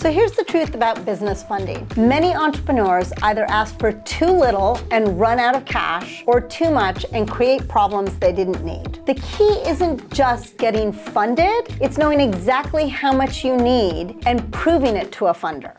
So here's the truth about business funding. Many entrepreneurs either ask for too little and run out of cash, or too much and create problems they didn't need. The key isn't just getting funded, it's knowing exactly how much you need and proving it to a funder.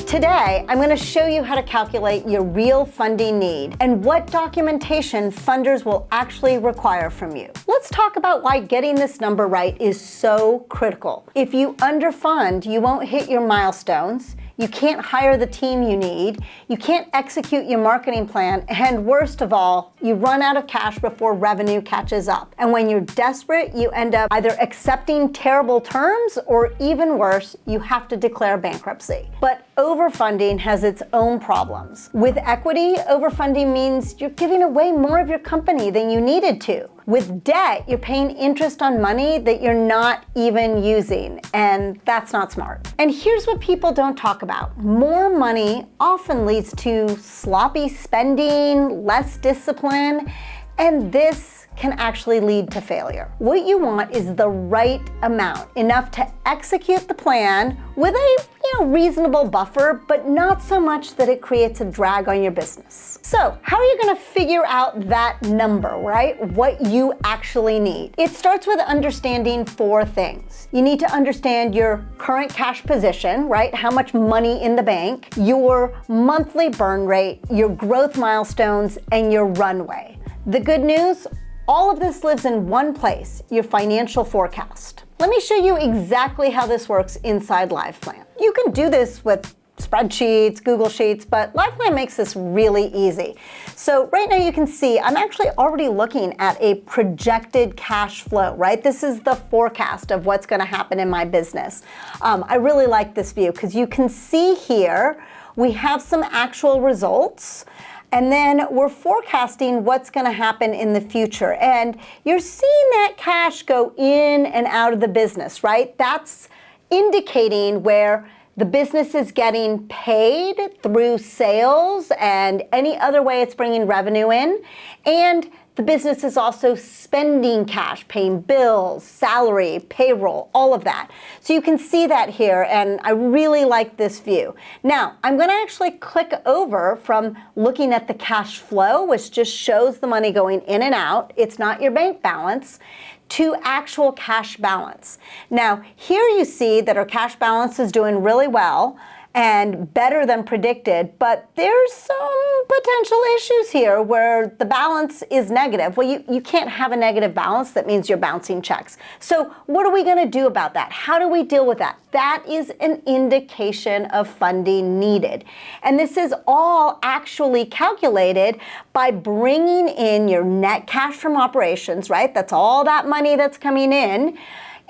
Today, I'm going to show you how to calculate your real funding need and what documentation funders will actually require from you. Let's talk about why getting this number right is so critical. If you underfund, you won't hit your milestones, you can't hire the team you need, you can't execute your marketing plan, and worst of all, you run out of cash before revenue catches up. And when you're desperate, you end up either accepting terrible terms, or even worse, you have to declare bankruptcy. But overfunding has its own problems. With equity, overfunding means you're giving away more of your company than you needed to. With debt, you're paying interest on money that you're not even using, and that's not smart. And here's what people don't talk about. More money often leads to sloppy spending, less discipline, and this can actually lead to failure. What you want is the right amount, enough to execute the plan with a reasonable buffer, but not so much that it creates a drag on your business. So how are you gonna figure out that number, right? What you actually need? It starts with understanding 4 things. You need to understand your current cash position, right? How much money in the bank, your monthly burn rate, your growth milestones, and your runway. The good news, all of this lives in one place, your financial forecast. Let me show you exactly how this works inside LivePlan. You can do this with spreadsheets, Google Sheets, but LivePlan makes this really easy. So right now you can see I'm actually already looking at a projected cash flow, right? This is the forecast of what's gonna happen in my business. I really like this view because you can see here we have some actual results, and then we're forecasting what's gonna happen in the future. And you're seeing that cash go in and out of the business, right? That's indicating where the business is getting paid through sales and any other way it's bringing revenue in. And the business is also spending cash, paying bills, salary, payroll, all of that. So you can see that here, and I really like this view. Now, I'm gonna actually click over from looking at the cash flow, which just shows the money going in and out. It's not your bank balance, to actual cash balance. Now, here you see that our cash balance is doing really well and better than predicted, but there's some potential issues here where the balance is negative. Well, you can't have a negative balance. That means you're bouncing checks. So what are we gonna do about that? How do we deal with that? That is an indication of funding needed. And this is all actually calculated by bringing in your net cash from operations, right? That's all that money that's coming in.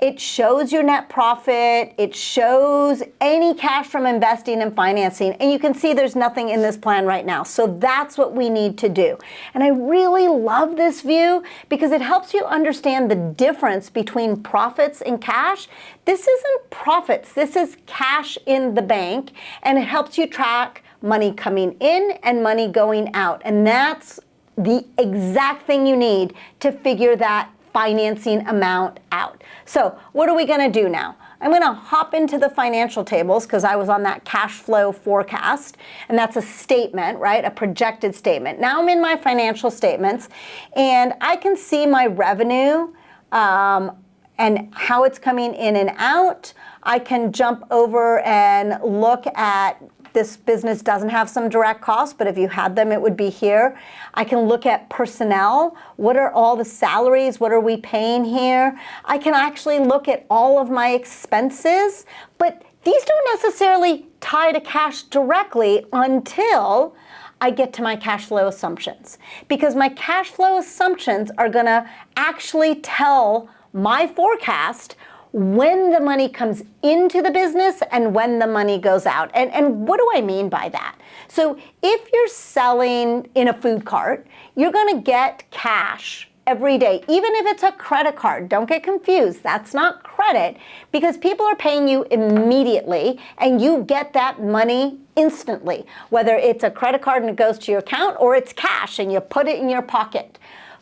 It shows your net profit, it shows any cash from investing and financing, and you can see there's nothing in this plan right now. So that's what we need to do. And I really love this view because it helps you understand the difference between profits and cash. This isn't profits, this is cash in the bank, and it helps you track money coming in and money going out. And that's the exact thing you need to figure that financing amount out. So what are we gonna do now? I'm gonna hop into the financial tables because I was on that cash flow forecast, and that's a statement, right? A projected statement. Now I'm in my financial statements, and I can see my revenue and how it's coming in and out. I can jump over and look at this business doesn't have some direct costs, but if you had them, it would be here. I can look at personnel. What are all the salaries? What are we paying here? I can actually look at all of my expenses, but these don't necessarily tie to cash directly until I get to my cash flow assumptions. Because my cash flow assumptions are gonna actually tell my forecast when the money comes into the business and when the money goes out. And what do I mean by that? So if you're selling in a food cart, you're gonna get cash every day, even if it's a credit card. Don't get confused, that's not credit, because people are paying you immediately and you get that money instantly, whether it's a credit card and it goes to your account or it's cash and you put it in your pocket.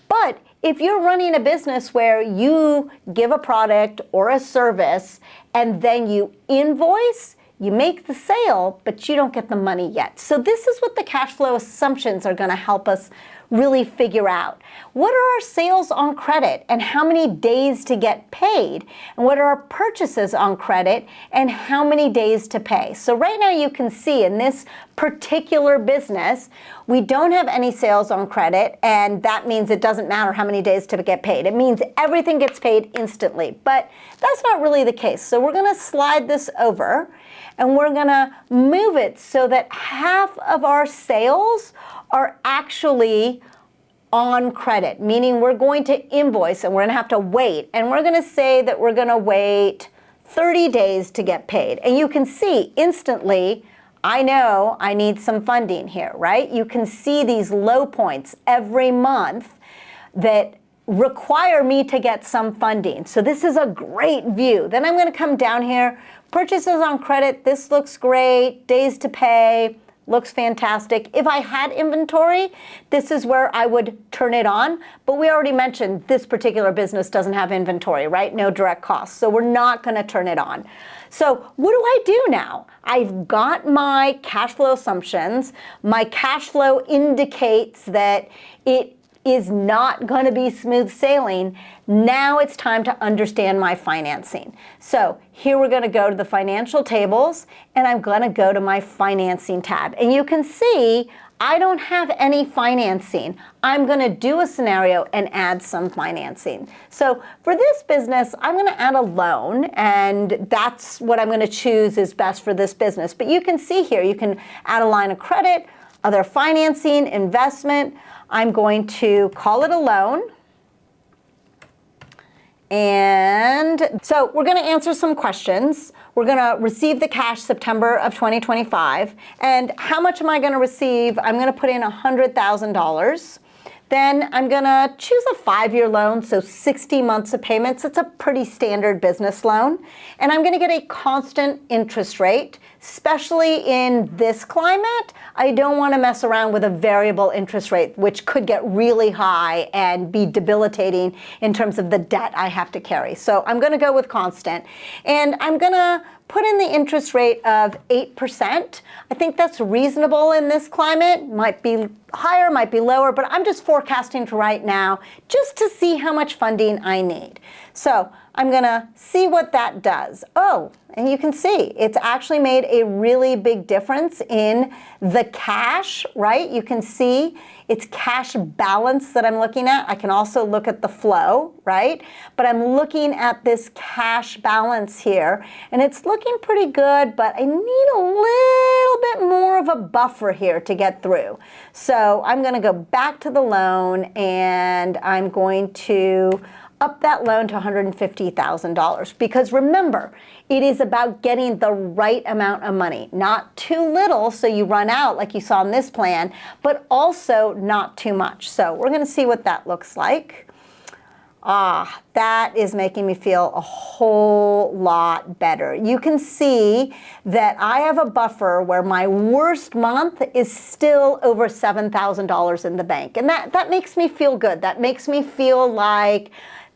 But if you're running a business where you give a product or a service and then you invoice, you make the sale, but you don't get the money yet. So this is what the cash flow assumptions are going to help us really figure out. What are our sales on credit and how many days to get paid? And what are our purchases on credit and how many days to pay? So right now you can see in this particular business, we don't have any sales on credit, and that means it doesn't matter how many days to get paid. It means everything gets paid instantly, but that's not really the case. So we're going to slide this over and we're going to move it so that half of our sales are actually on credit, meaning we're going to invoice and we're going to have to wait. And we're going to say that we're going to wait 30 days to get paid. And you can see instantly, I know I need some funding here, right? You can see these low points every month that require me to get some funding. So this is a great view. Then I'm going to come down here, purchases on credit. This looks great. Days to pay. Looks fantastic. If I had inventory, this is where I would turn it on. But we already mentioned this particular business doesn't have inventory, right? No direct costs. So we're not going to turn it on. So what do I do now? I've got my cash flow assumptions. My cash flow indicates that it is not going to be smooth sailing. Now it's time to understand my financing. So here we're going to go to the financial tables and I'm going to go to my financing tab. And you can see I don't have any financing. I'm going to do a scenario and add some financing. So for this business, I'm going to add a loan, and that's what I'm going to choose is best for this business. But you can see here, you can add a line of credit, other financing, investment. I'm going to call it a loan. And so we're going to answer some questions. We're going to receive the cash September of 2025. And how much am I going to receive? I'm going to put in $100,000. Then I'm going to choose a 5-year loan, so 60 months of payments. It's a pretty standard business loan. And I'm going to get a constant interest rate, especially in this climate. I don't want to mess around with a variable interest rate, which could get really high and be debilitating in terms of the debt I have to carry. So I'm going to go with constant. And I'm going to put in the interest rate of 8%. I think that's reasonable in this climate. Might be higher, might be lower, but I'm just forecasting for right now just to see how much funding I need. So I'm going to see what that does. Oh, and you can see it's actually made a really big difference in the cash, right? You can see it's cash balance that I'm looking at. I can also look at the flow, right? But I'm looking at this cash balance here, and it's looking pretty good, but I need a little bit more of a buffer here to get through. So I'm going to go back to the loan, and I'm going to up that loan to $150,000, because remember, it is about getting the right amount of money, not too little so you run out like you saw in this plan, but also not too much. So we're going to see what that looks like. That is making me feel a whole lot better. You can see that I have a buffer where my worst month is still over $7,000 in the bank. And that makes me feel good. That makes me feel like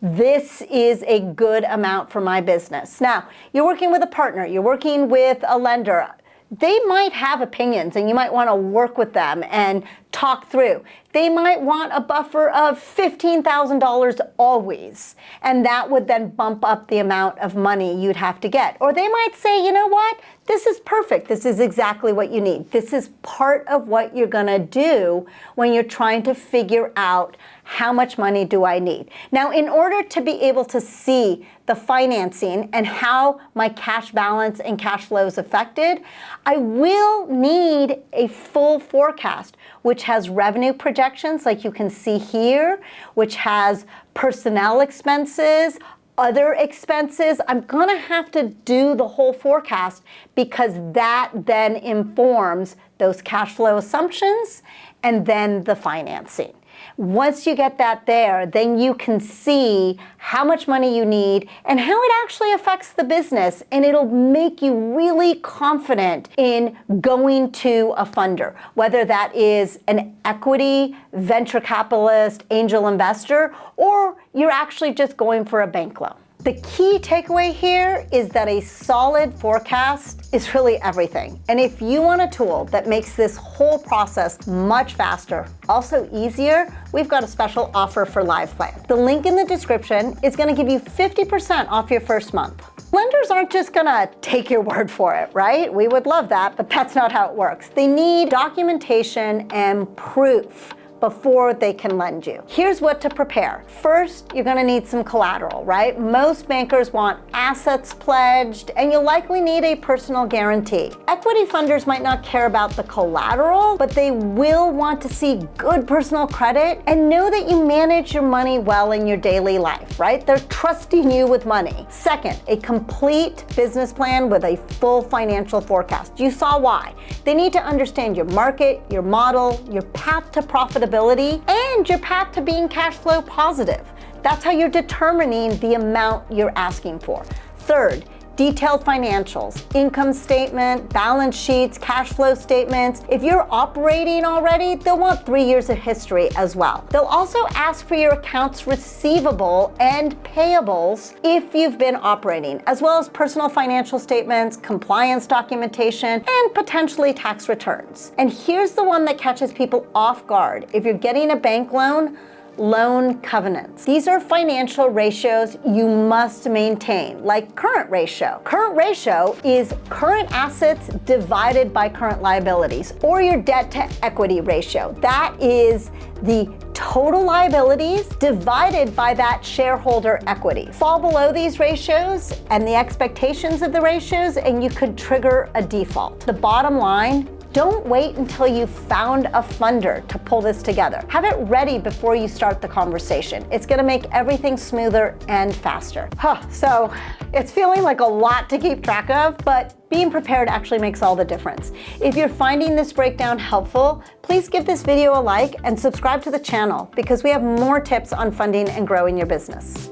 this is a good amount for my business. Now, you're working with a partner, you're working with a lender. They might have opinions and you might want to work with them and talk through. They might want a buffer of $15,000 always, and that would then bump up the amount of money you'd have to get. Or they might say, you know what, this is perfect. This is exactly what you need. This is part of what you're going to do when you're trying to figure out how much money do I need. Now, in order to be able to see the financing and how my cash balance and cash flow is affected, I will need a full forecast, which has revenue projections like you can see here, which has personnel expenses, other expenses. I'm going to have to do the whole forecast because that then informs those cash flow assumptions and then the financing. Once you get that there, then you can see how much money you need and how it actually affects the business, and it'll make you really confident in going to a funder, whether that is an equity, venture capitalist, angel investor, or you're actually just going for a bank loan. The key takeaway here is that a solid forecast is really everything. And if you want a tool that makes this whole process much faster, also easier, we've got a special offer for LivePlan. The link in the description is going to give you 50% off your first month. Lenders aren't just gonna take your word for it, right? We would love that, but that's not how it works. They need documentation and proof before they can lend you. Here's what to prepare. First, you're gonna need some collateral, right? Most bankers want assets pledged, and you'll likely need a personal guarantee. Equity funders might not care about the collateral, but they will want to see good personal credit and know that you manage your money well in your daily life, right? They're trusting you with money. Second, a complete business plan with a full financial forecast. You saw why. They need to understand your market, your model, your path to profitability, and your path to being cash flow positive. That's how you're determining the amount you're asking for. Third, detailed financials, income statement, balance sheets, cash flow statements. If you're operating already, they'll want 3 years of history as well. They'll also ask for your accounts receivable and payables if you've been operating, as well as personal financial statements, compliance documentation, and potentially tax returns. And here's the one that catches people off guard. If you're getting a bank loan, loan covenants. These are financial ratios you must maintain, like current ratio. Current ratio is current assets divided by current liabilities, or your debt to equity ratio. That is the total liabilities divided by that shareholder equity. Fall below these ratios and the expectations of the ratios, and you could trigger a default. The bottom line, don't wait until you've found a funder to pull this together. Have it ready before you start the conversation. It's gonna make everything smoother and faster. So it's feeling like a lot to keep track of, but being prepared actually makes all the difference. If you're finding this breakdown helpful, please give this video a like and subscribe to the channel because we have more tips on funding and growing your business.